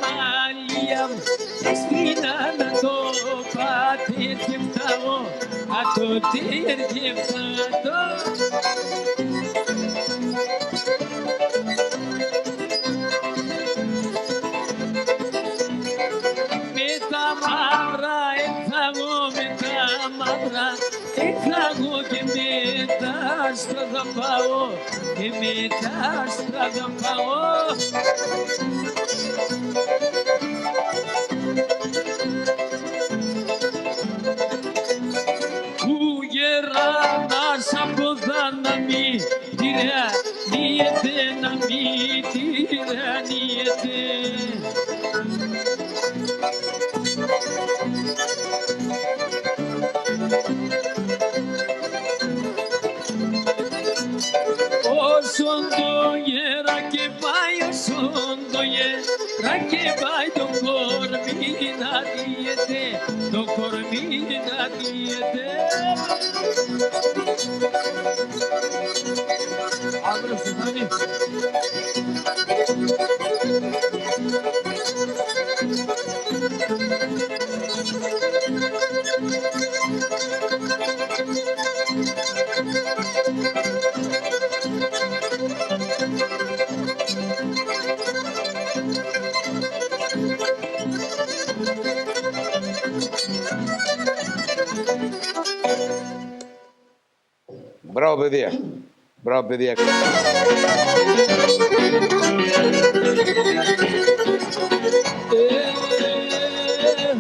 Μαλίαμ, έσπινα να το πάτε και φτάω, ατότε ερκεφτάτο. Με τα μαύρα έφταγω, με τα μαύρα έφταγω και με τα άστρα θα πάω, και με τα άστρα θα πάω. Που γεράνας από να μην τυραννιέται, να μην τυραννιέται. Όσον το γέρα και πάει, όσον το γέρα και πάει, το κορμί να διέται, το κορμί να διέται. Άντρας του Φάνη. Μπράβο, παιδιά. Μπράβο, παιδιά.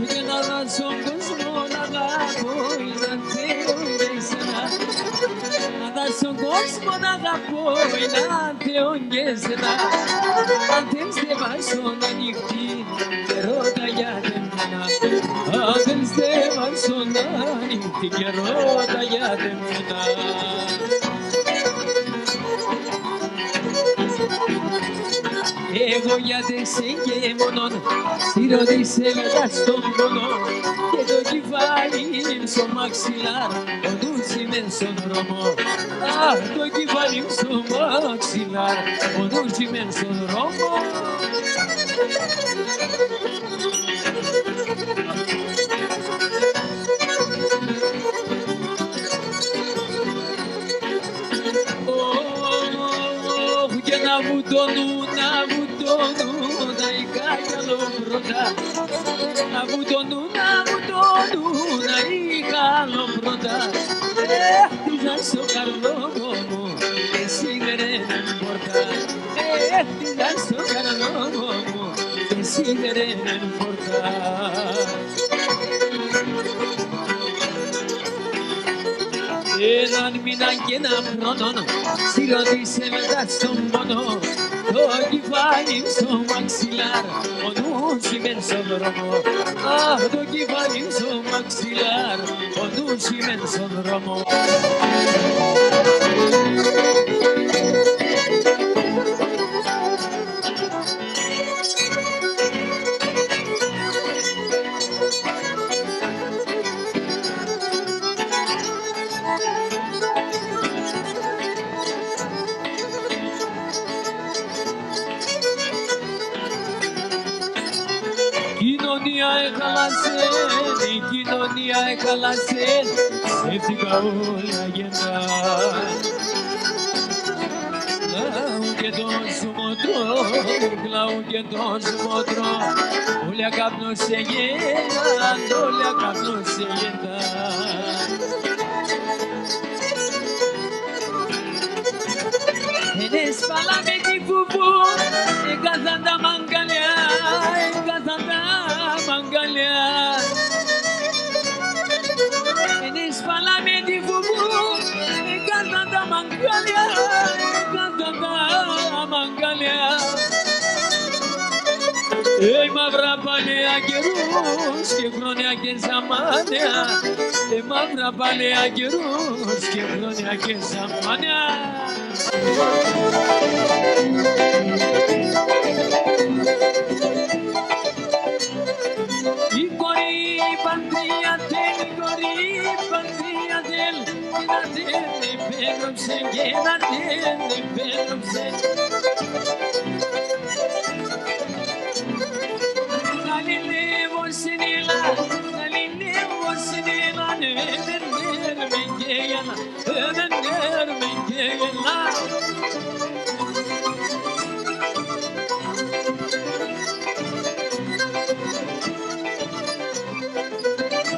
Για να δώσω κόσμο να αγαπώ, να θέλω εσένα. Να δώσω κόσμο να αγαπώ, να θέλω και εσένα. Αν δεν στεβάσω να ανοιχτεί, και ρώτα για εμένα. Αν δεν στεβάσω να ανοιχτεί, και ρώτα για εμένα. Εγώ γιατί σε και μόνον στηρώνεις μετά στον πόνο και το κεφάλι στο μαξιλάρ, ο νους είμαι στον δρόμο. Αχ, το κεφάλι στο μαξιλάρ, ο νους είμαι στον δρόμο. Και να βουτώνουν, να είχα πρώτα. Να βουτώνουν, να είχα πρώτα. Έχτιζα στο καρδόμο μου, εσύ δεν είναι πόρτα. Έχτιζα στο καρδόμο μου, εσύ δεν είναι πόρτα. Έναν μήνα και έναν χρόνο στηρώνησε μετά στον πόνο το κεφάλι στο μαξιλάρ, ο νους είμαι στον δρόμο. Αχ, το κεφάλι στο μαξιλάρ, ο νους είμαι στον δρόμο. Η κοινωνία έχαλασε, έφυγα όλα γεντά. Κλάουν και το σουμότρο, κλάουν και το σουμότρο, όλοι ακάπνος σε γέναν, όλοι ακάπνος σε γέναν. Ενέσπαλα με τη φουφού, έκαζαν τα μαγκαλιά, έκαζαν τα μαγκαλιά. Ενέσπαλα με τη φουφού, έκαζαν τα μαγκαλιά, έκαζαν τα μαγκαλιά. Μαύρα παλαιά καιρούς και χρόνια και ζαμάνια, μαύρα παλαιά καιρούς και χρόνια και ζαμάνια. Η κορή παντρία θέλ, η κορή παντρία θέλ, να θέλ επέγραψε και να θέλ επέγραψε. Osinila, naline osinila, neder mengeyala, neder mengeyala.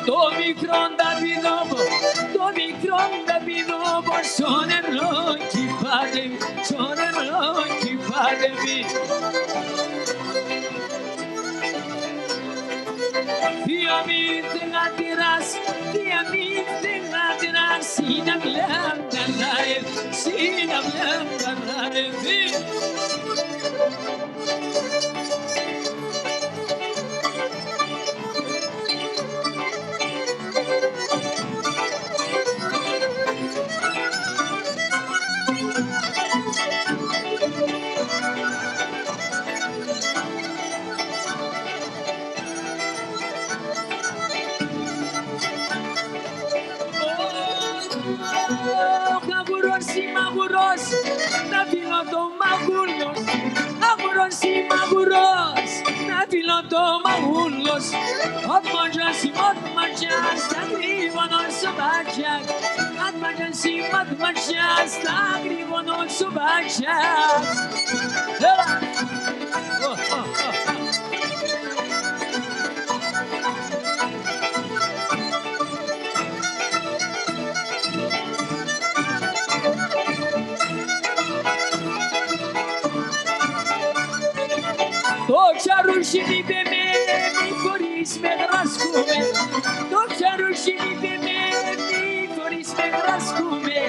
Domikron da binobo, sonemlo ki padevi. Diaminte ngatiras, sinam lam darae. Maguros, na piloto magulos. Maguros, na piloto magulos. Atmajas, tagrivo nosso bachak. Atmajas, tagrivo nosso bachak. Docea rușinii pe mine, Nicoris me rascume. Docea rușinii pe mine, Nicoris me rascume.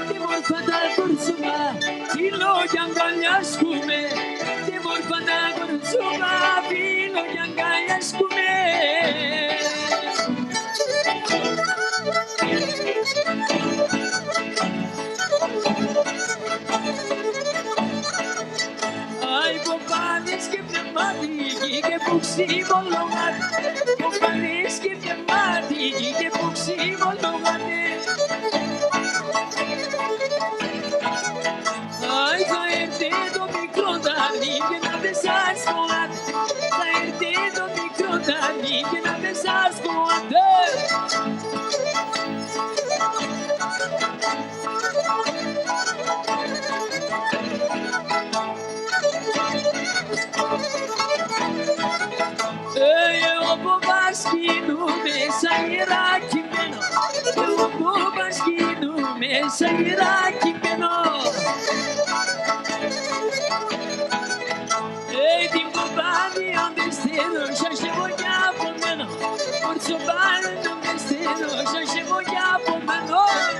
Te vor fata cursuma, filo jangaljascume. Te vor fata cursuma, filo jangaljascume. Ai popanes que me mati, que puximo longat. Popanes que me mati, que puximo longate. Ai caerte do microdani, que na besas coat. Caerte do microdani, que na besas coat. Eu vou basquino, me sairá que menor. Eu vou basquino, me sairá que menor. Ei, dimbo bani, onde esteiro, já chegou já por menor. Por seu bani, onde esteiro, já chegou já por menor.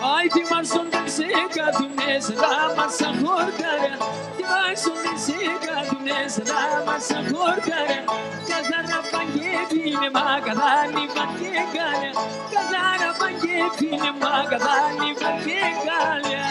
Ai, te marson de seca, tu nessa da massa corcarea. Te marson de seca, tu nessa da massa corcarea. Casara pangue fine magadani pangue galha. Casara pangue fine magadani pangue galha.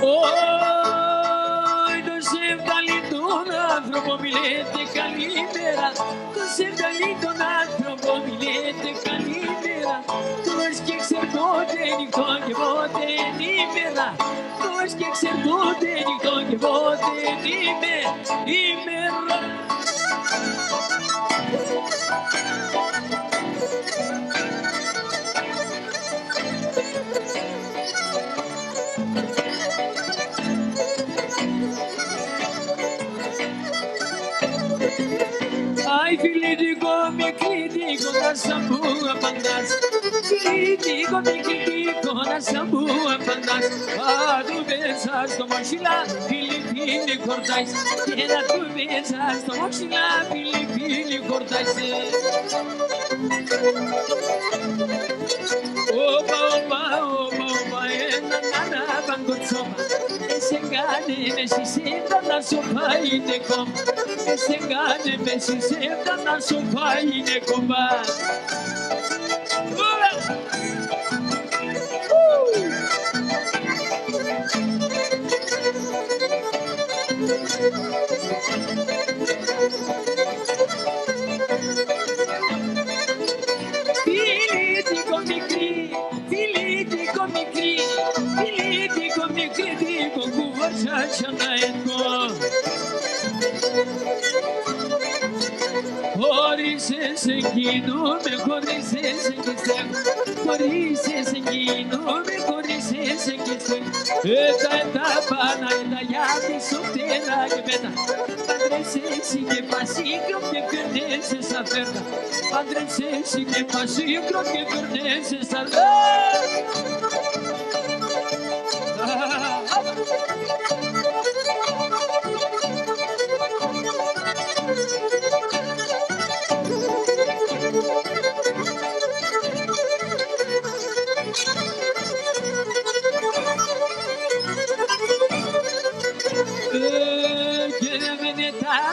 Oi, do sempre lindo na trombomilete calimera. Do sempre lindo na trombomilete calimera. Tu és que ser dote ni tongue bote ni mera. Tu és que ser dote ni tongue bote ni mera. Ai, filho de gome, critico na sambua bandas. Critico, me critico na sambua bandas. Ah, tu pensas como mochila, Filipine cortais. Era tu pensas como mochila, Filipine cortais. Opa, opa, opa, opa, na bangotsoma. Esengane, me si senta na sopa e ne com. Esengane, me si senta na sopa e ne comba. çaçanayko Χωρίς εκείνο με χωρίσεις και στέγ Χωρίς εκείνο με χωρίσεις και στέγ Τα πάνω τα γιάτι σου φτέρα και πέτα Άντρες εσύ και πασίκρο και περνέσαι σαν φέρτα Άντρες εσύ και πασίκρο και περνέσαι σαν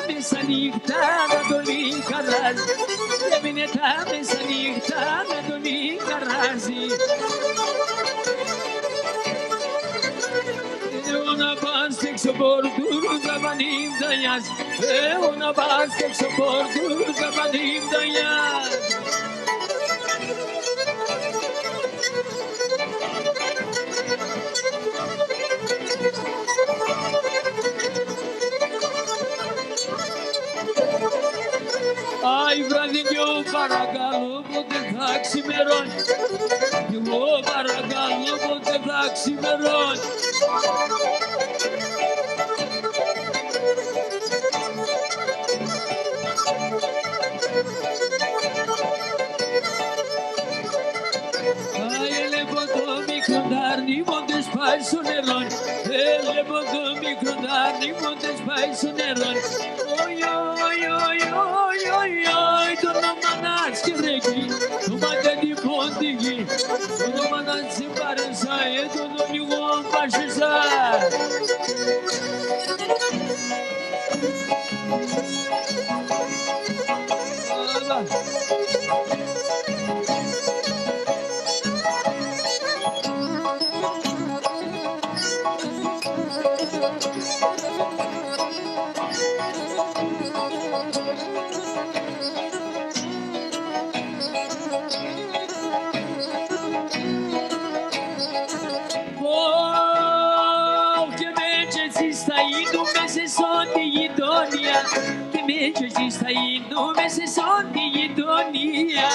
Μεσανύχτα να τον χαράζει Έμεινε τα μεσανύχτα να τον χαράζει Εγώ να πας έξω πόρτουρ θα πανίμτανιας Εγώ να πας έξω πόρτουρ θα πανίμτανιας Άι βραδινιό παρακαλώ πότε θα ξημερώνει Εγώ παρακαλώ πότε θα ξημερώνει Άι έλεπω το μικρό τάρνι πότε σπάει στο νερό Έλεπω το μικρό τάρνι πότε σπάει στο νερό Το νόμανας και ρέκει, το μάτια πόντιγη Το νόμανας σε παρέσα, το νόμιγο πάσεσα Και με έτσι θα γίνουμε σε σόντι γειτονία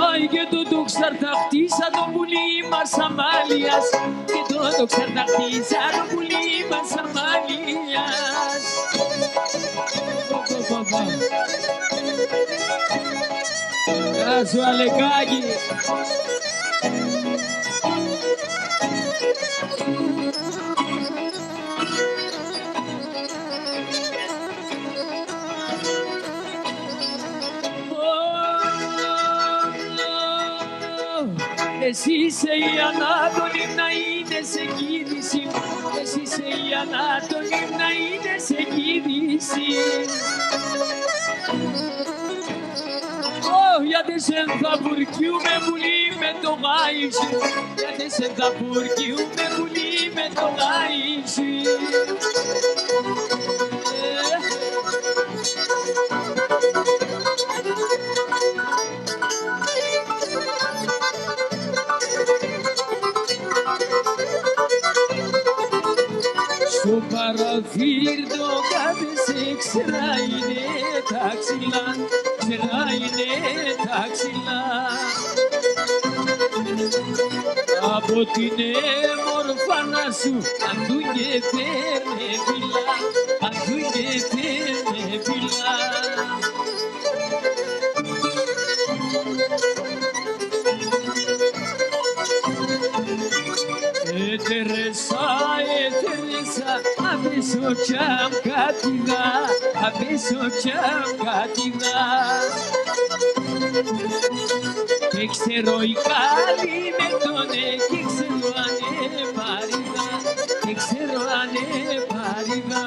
Άι και το ντοξαρ τα χτίσα το πουλί μας Αμάλιας Και το ντοξαρ τα χτίσα το πουλί μας Αμάλιας Γεια σου Αλεκάκη Εσύ είσαι η Ανάτολη να είναι σε κίνηση Εσύ είσαι η Ανάτολη να είναι σε κίνηση Γιατί σε θα βουρκιούμε πουλί με το γάισι Γιατί σε θα βουρκιούμε πουλί με το γάισι Στο παραθύρι το κάθεσαι ξερά είναι τα ξυλά Ξερά είναι τα ξυλά Από την έμορφανα σου αν δούνιεται με φυλά Αν δούνιεται με φυλά Teresa, adesso c'am cattiva, adesso c'am cattiva. Che xero i cali metone, che xero ane pariva, che xero ane pariva.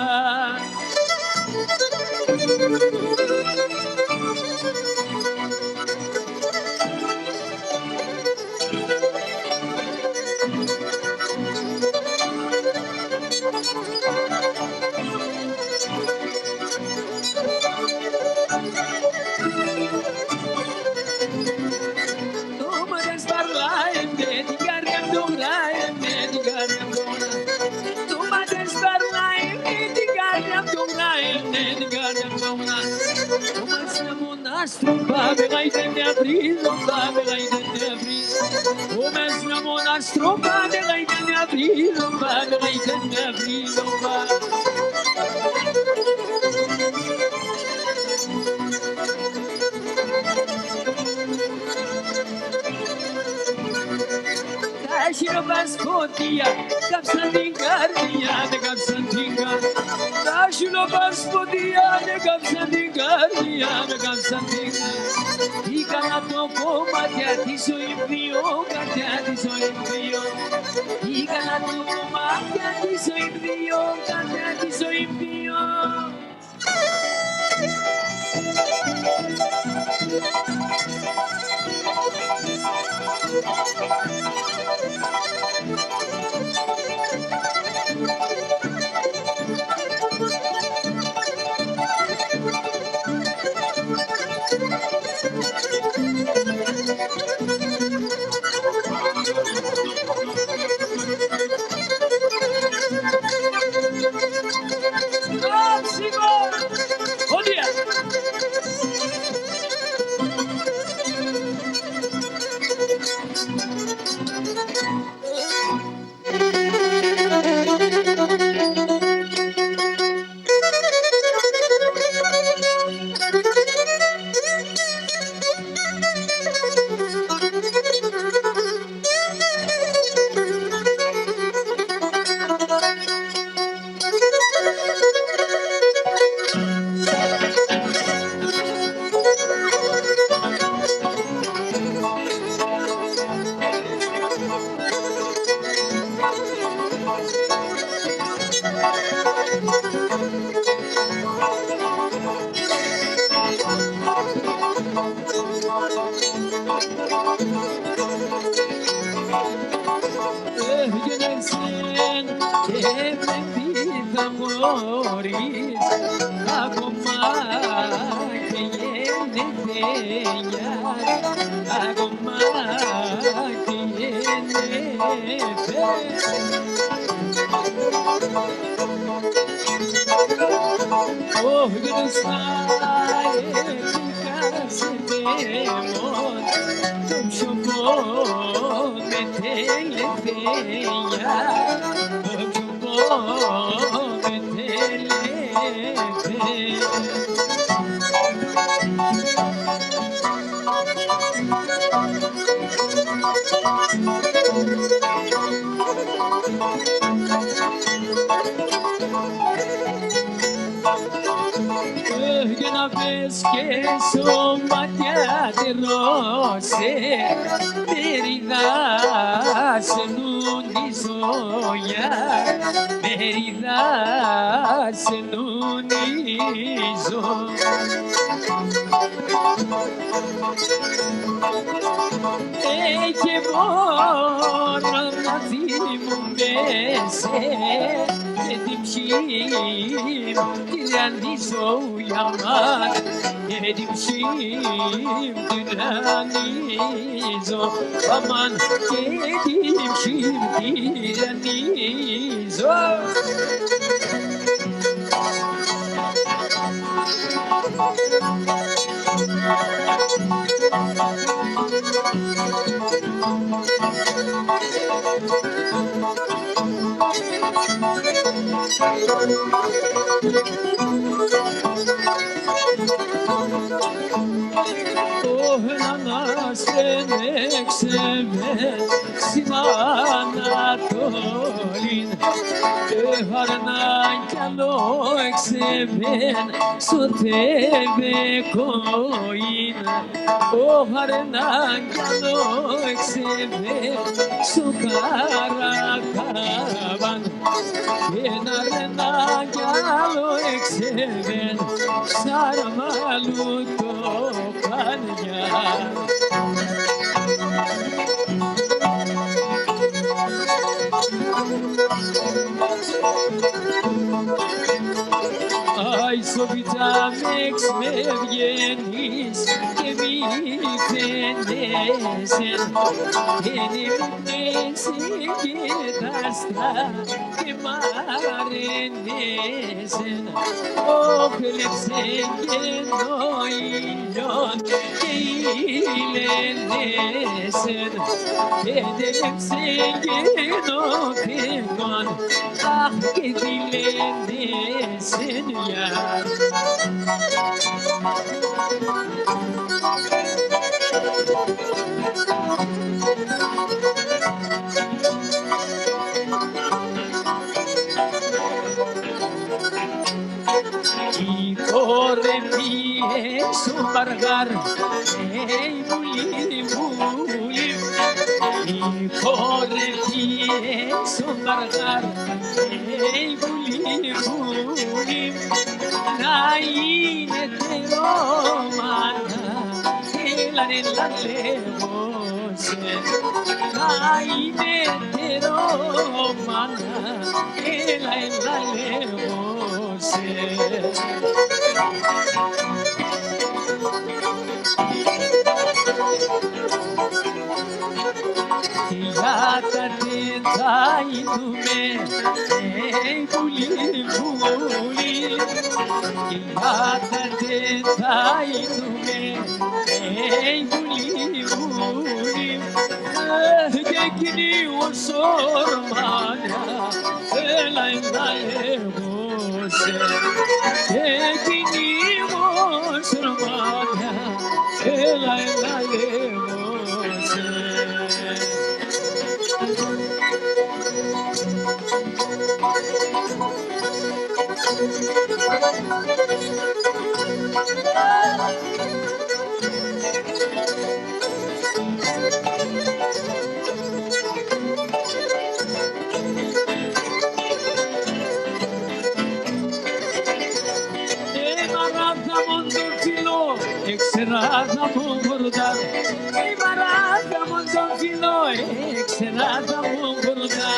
Strumpa vegai de ne apri, strumpa vegai de ne apri. O mes na mona strumpa vegai de ne apri, strumpa vegai de ne apri, strumpa. Dașiro bascotia, capsandingardia, de capsandinga. Dașiro bascotia, de capsandingardia, de capsandinga. Ika to komatia ti soy pio, katia ti soy pio. Ika to komatia ti soy pio, katia ti soy pio. Oh, gönül sahibimon, komşumon metelefe ya, komşumon metelefe. Una vez que somatia de rose, meridas en un isoya, meridas en un iso. Ey, que borra nazimu mese, dedim şim, dilendi soyamar, dedim şim, dilendi so, aman dedim şim, dilendi so. Oh, nana senek sever Sinanatolin Harnan kalo ekseven Soteve koin Oh, harnan kalo ekseven Sukarakavan Kenarından kalo ekseven Sarmalu topanya Ai Sofita mex me vienis que mi fenesen benim nesi gidasta que marenesen oh lepsen no ilon eğlenesen benim sengeno pingon ah gidilenesin ya. Y corre pie su bargar, ey buli buli. Y corre pie su bargar, ey buli buli. Naine te romana, la nella levose. Naine te romana, la nella levose. Yatarte taidume, ey buli buli. Yatarte taidume, ey buli buli. Gekini o sormana, la levose. Gekini o sormana, la levose. Exerada mongurda, ibarada mondonfilo, exerada mongurda.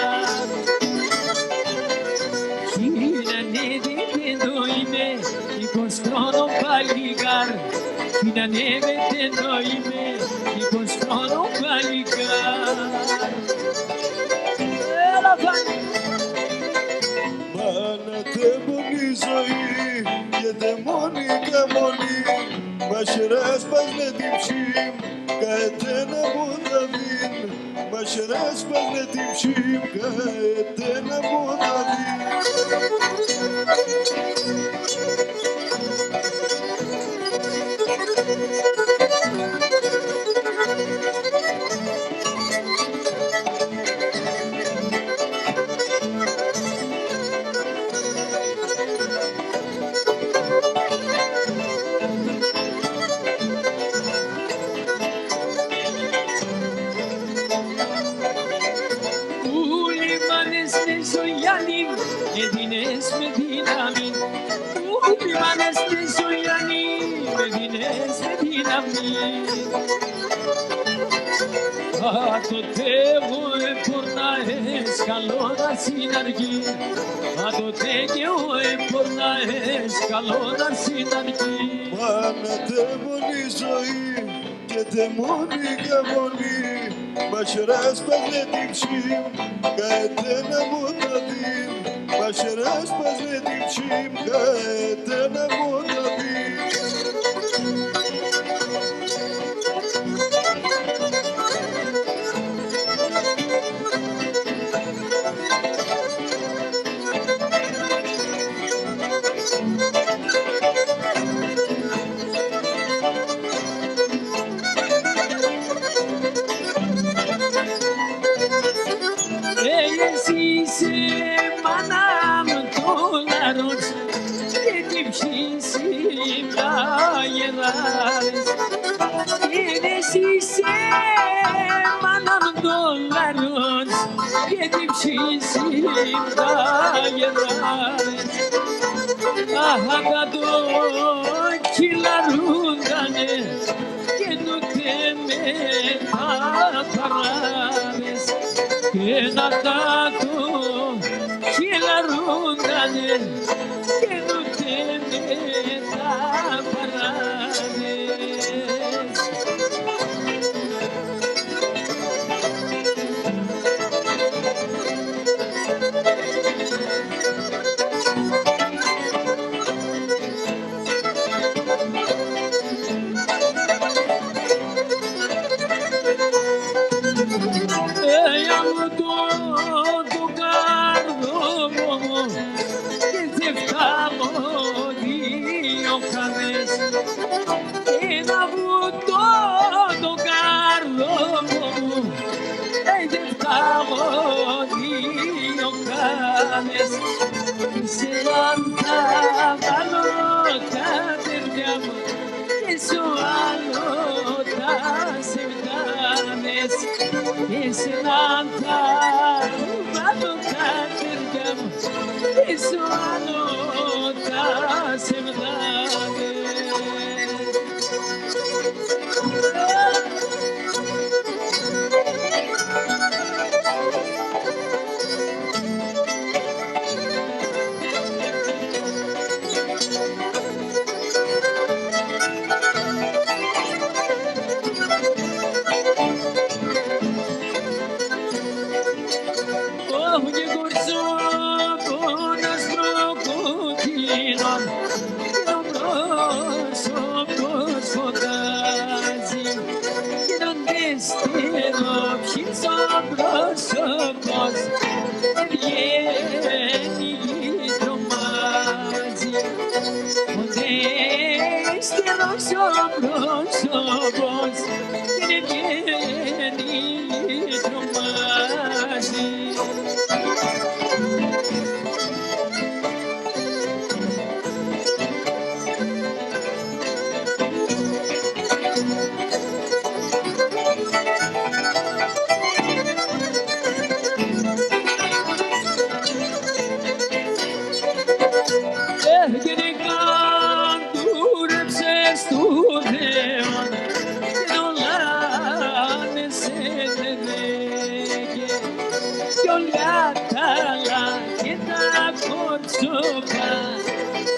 Fina neve tendoime, e constrono paligar. Fina neve tendoime, e constrono paligar. Ela vai. Bana te boni zoe, e demoni demoni. Başarız bezledim şim, gayetine budavin. Başarız bezledim şim, gayetine budavin. Medines Medinamin, Ulimanes de Soyani, Medines Medinamin. Ato te voy por la escalona sin argi, ato te voy por la escalona sin argi. Bana te boni zoe, e demoni demoni. Başarız bezledim şim, gayetine budavin. Başarız bezledim şim, gayetine budavin. Manam dolarot, yedim şisim dayeras. Yenesi manam dolarot, yedim şisim dayeras. Ahagado kilarundane, genuteme tatarares. Kenatato kilarundane, genuteme τα παράδες. Το καρδό μου και τσεφτάμω δύο καδές. Ένα βουτό το καρδό μου και τσεφτάμω δύο καδές. Σε αν τα βάλω τα τεριά μου και σου άλλο τα σεβδάνες. Και σε αν τα βάλω τα τεριά μου και σου άλλο τα σεβδάνες. Και κορσό των αστροκοκκίνων και το πρόσωπο φωτάζει και τον τεστερόψης ο πρόσωπος βγαίνει τρομάζει. Ο τεστερός ο πρόσωπος βγαίνει τρομάζει. Και την καντούρεψες του Θεού και τον λάνεσαι τενέγε κι όλα τα και τα κορτσόπα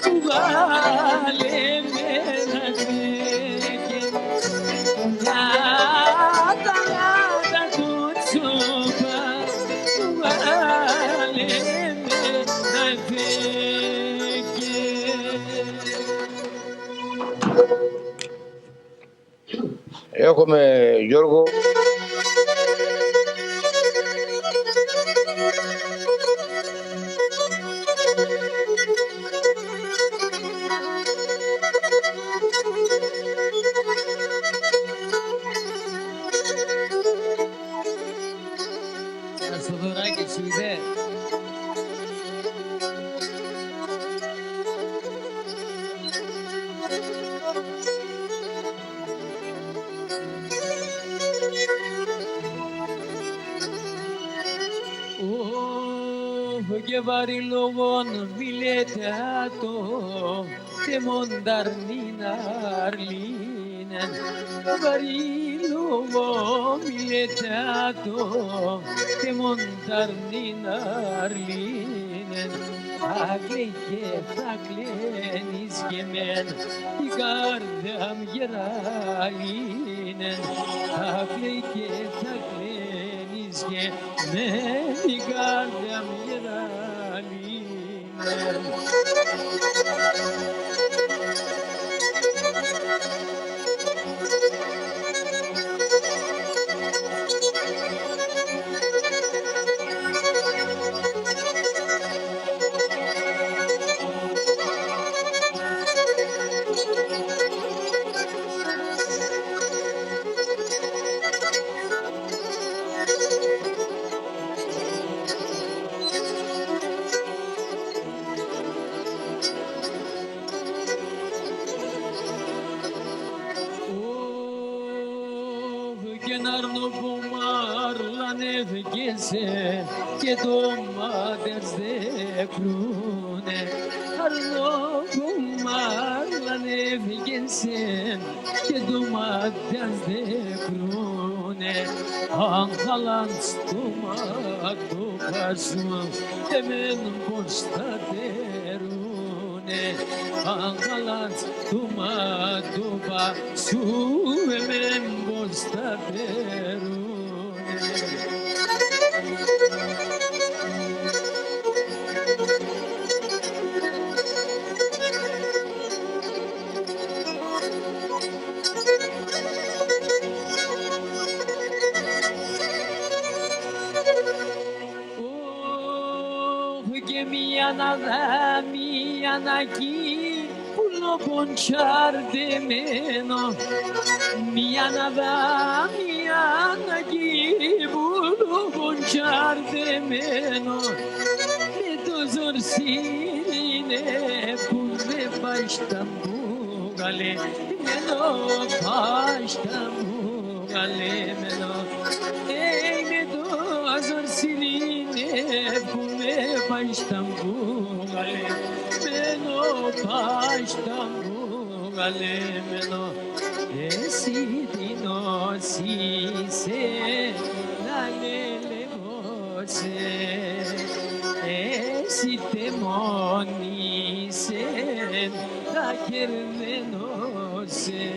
που βάλε με να τέγε. Όλα τα κορτσόπα που βάλε με να τέγε. Έχουμε, Γιώργο, Ένα Θοδωράκι σου είδε. Και varillogon viletato te mondarninarlinen varillogon viletato te mondarninarlinen agleke taklenis gemen i gardam geralinen agleke taklenis gemen i gardam geralinen. Και το μάτες δε κρούνε αρνό που μάλλανε βγαίνσεν και το μάτες δε κρούνε αν χαλάν στο μάτο πάσου εμέν προστατερούνε Angalat tuma tuba su emen bosta perune. Mi anaki pulo ponchar de meno mi anaki pulo ponchar de meno e dozor sine pulve baştan gale meno baştan gale meno ey me dozor sine pulve baştan gale meno baştan gale meno esi dino si se la lele se esi temoni sen la kermeno se.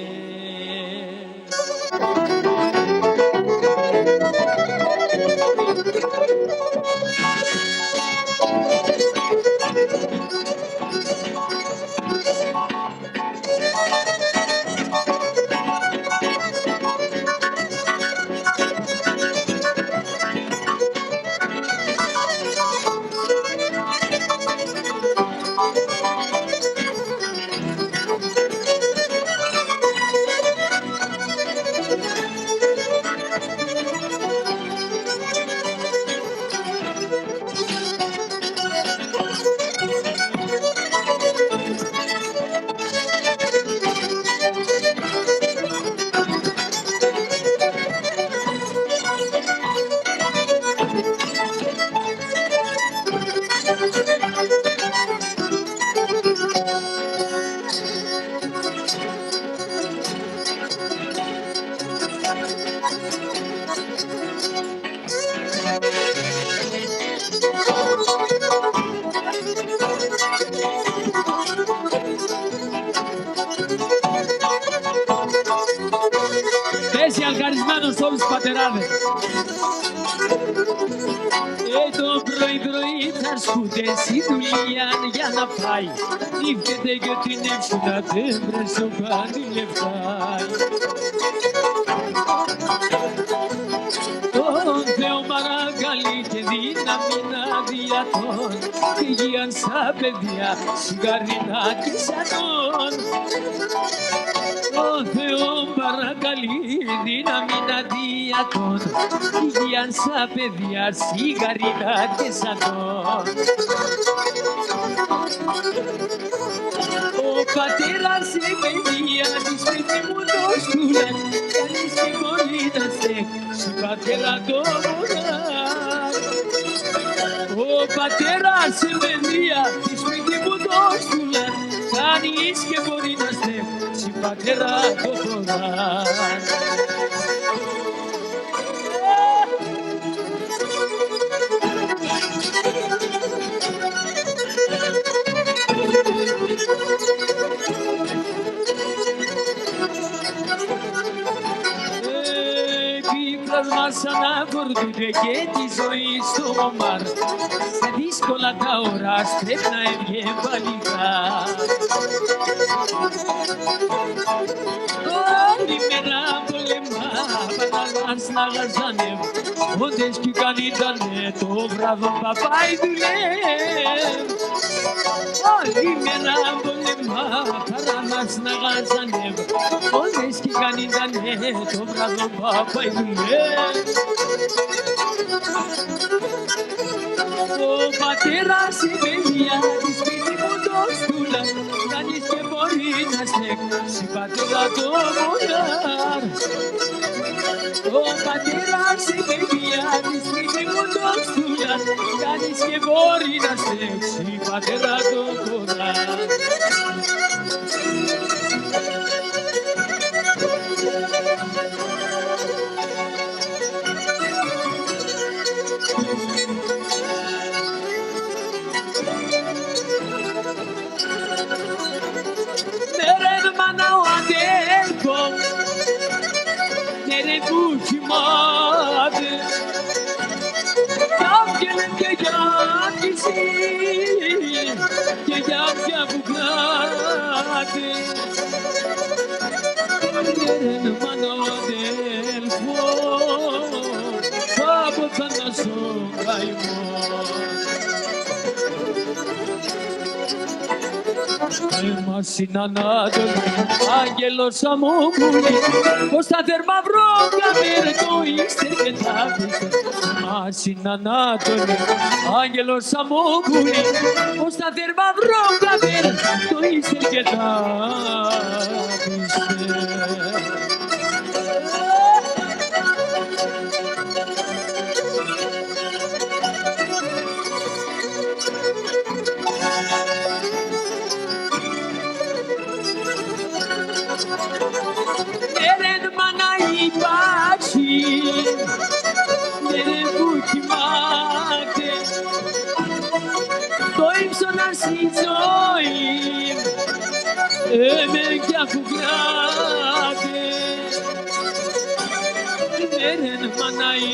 Πέσει αλκαρισμένος όλους τους πατεράδες. Το πρωί θα σκούτες η δουλειά για να πάει. Νύχτεται και την εύσουνα δεν βρέσω κάτι λεφτάει. Τον Θεό παρακαλεί και δύναμη να διατών και υγεία στα παιδιά, σιγαρινά και σατών. Τον Θεό παρακαλεί δύναμη να διατών υγεία στα παιδιά, σιγαρινά και σατών. Ο πατέρας σε παιδεία της παιδί μου το στούλαν, κανείς δεν μπορεί να στέξει πατέρα το μονάχ. Ο πατέρας σε παιδεία της παιδί μου το στούλαν, κανείς και μπορεί να στέξει πατέρα το μονάχ. Πίκρας μας ανακορδούνται και τη ζωή στο μαρ. Σε δύσκολα τα ώρα πρέπει να έβγε παλικά. Όλη μέρα πολεμά, παραλάς να γαζάνευ. Όντες κι κανήτανε το βράδο παπάει δουλεύει. Όλη μέρα πολεμά, παραλάς να γαζάνευ. Όντες κι κανήτανε το βράδο παπάει δουλεύει. Ο πατέρας η παιδιά της σπίτι μου το στούλαν, κανείς και μπορεί να στέξει πατέρα το μονάρ. Ο πατέρας η παιδιά της σπίτι μου το στούλαν, κανείς και μπορεί να στέξει πατέρα το μονάρ. hermano del fuego, capotando su caimón. Masinanadul, angelos amoguli, posta terma bronca per toi sterchetabis. Masinanadul, angelos amoguli, posta terma bronca per toi sterchetabis. Neren manai paci, neren buchimate, toim sonasi zoim, emen chiafugrate. Neren manai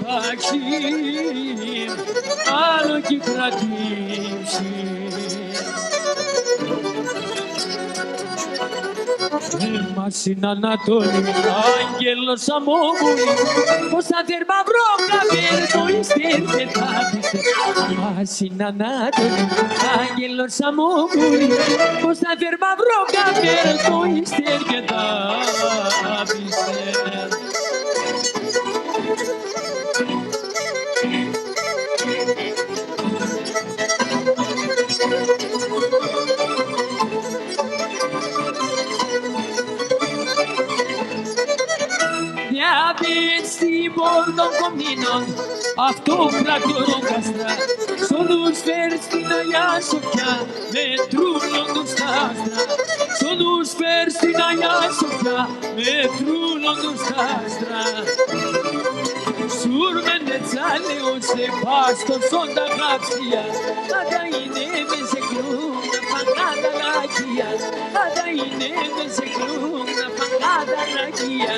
paci, alo chikratimsi. Masinanadul, angelos amoguli, posta terma bronca per toi sterchetabis. Masinanadul, angelos amoguli, posta terma bronca per toi sterchetabis. Διαβίτσι μπορτον κομνίνον, αυτό πλακτορον καστρά. Σολούς φέρ στην Αγιά Σοφιά, με τρούλον τους τα άστρα. Σολούς φέρ στην Αγιά Σοφιά, με τρούλον τους τα άστρα. Σούρμενε τσάλεο σε πάστο σόντα γάψια, πάντα είναι με σε κρούνα παγάτα λακία. Πάντα είναι με σε κρούνα παγάτα λακία.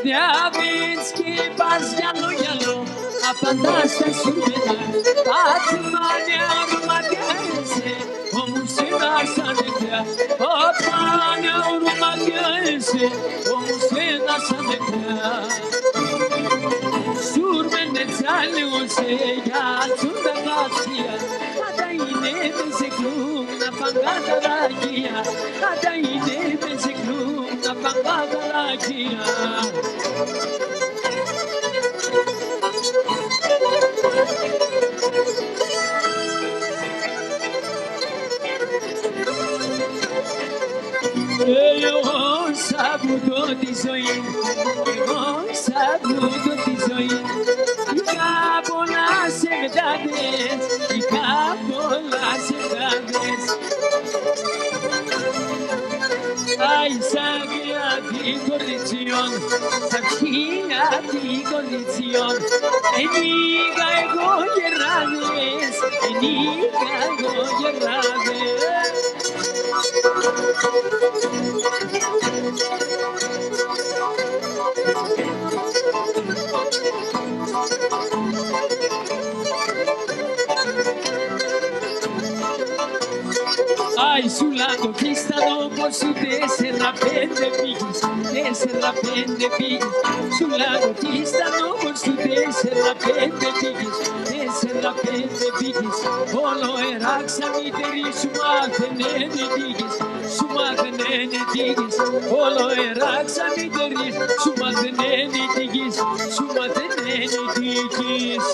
Διαβίτσκι πας γυαλό, απαντάς στα σούμενα, πατμάνια ορματιάζε, όμως ένας ανεκριά, πατμάνια ορματιάζε, όμως ένας ανεκριά. Σούρμενε τσάλεο σε γιάτσουν τα κάψια, πάντα είναι με σε κρούνα παγάτα λακία, πάντα είναι με σε κρούνα παγάτα λακία. Εγώ σαβούτω τη ζωή, εγώ σαβούτω τη ζωή. Είχα πολλά σεγδάδες, είχα πολλά σεγδάδες. Ay, sabía ti condición, sabía ti condición. Eniga ego yerrades, eniga ego yerrades. Ai, sul lago Tristano posso essere pende pigis, essere pende pigis. Sul lago Tristano posso essere pende pigis, essere pende pigis. Olo eraksa mi teri sumate nene digis, sumate nene digis. Olo eraksa mi teri sumate nene digis, sumate nene digis.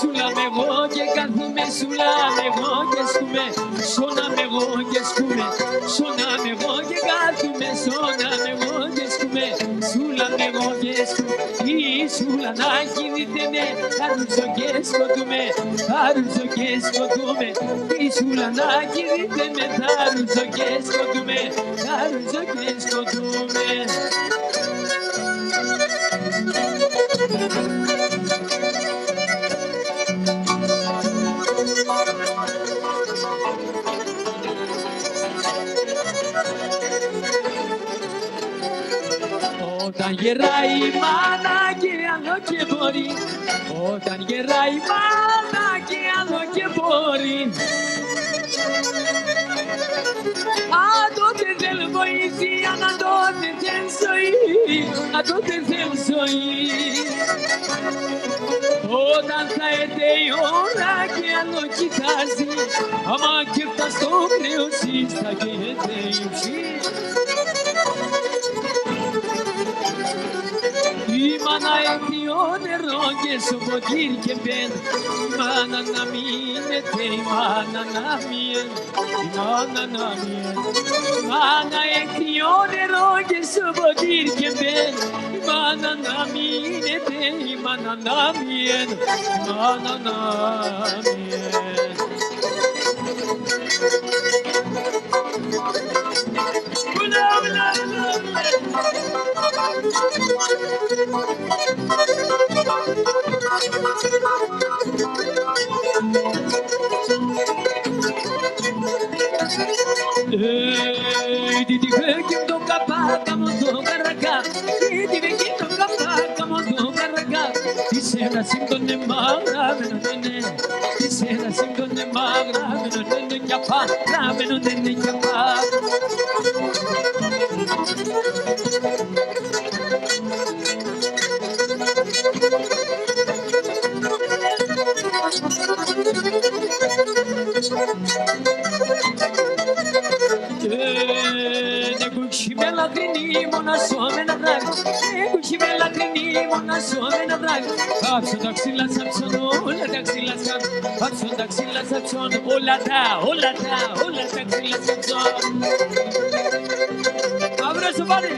Σούλαμε εγώ και κάθομαι, σούλαμε εγώ και σκούμε, σώναμε εγώ και σκούμε, σώναμε εγώ και κάθομαι, σώναμε εγώ και σκούμε, σούλαμε εγώ και σκούμε, Kisula na kiriteme, haruzo kesko tume, haruzo kesko tume. Kisula na kiriteme, haruzo kesko tume, haruzo kesko tume. Otan yerai mana ke alo ke bori, otan yerai mana ke alo ke bori. Adote del boisi, anadote del soi, adote del soi. Otan saete ora ke alo kitasi, ama kirtas to kreusi sagete yushi. Imana etione roge sobodir que ben Imana na mine te imana na mien Imana na mien Imana etione roge sobodir que ben Imana na mine te imana na mien Imana na mien Ula ula ula Didi bekim do kapaka mondo garaka Didi bekim do kapaka mondo garaka Disera sindo ne magra menone Disera sindo ne magra menone Nyapa na menone nyapa Negushime lagrini mona somena drag Negushime lagrini mona somena drag Hapson daxila sapson ola daxila sap Hapson daxila sapson ola da daxila sapson Abrazo vale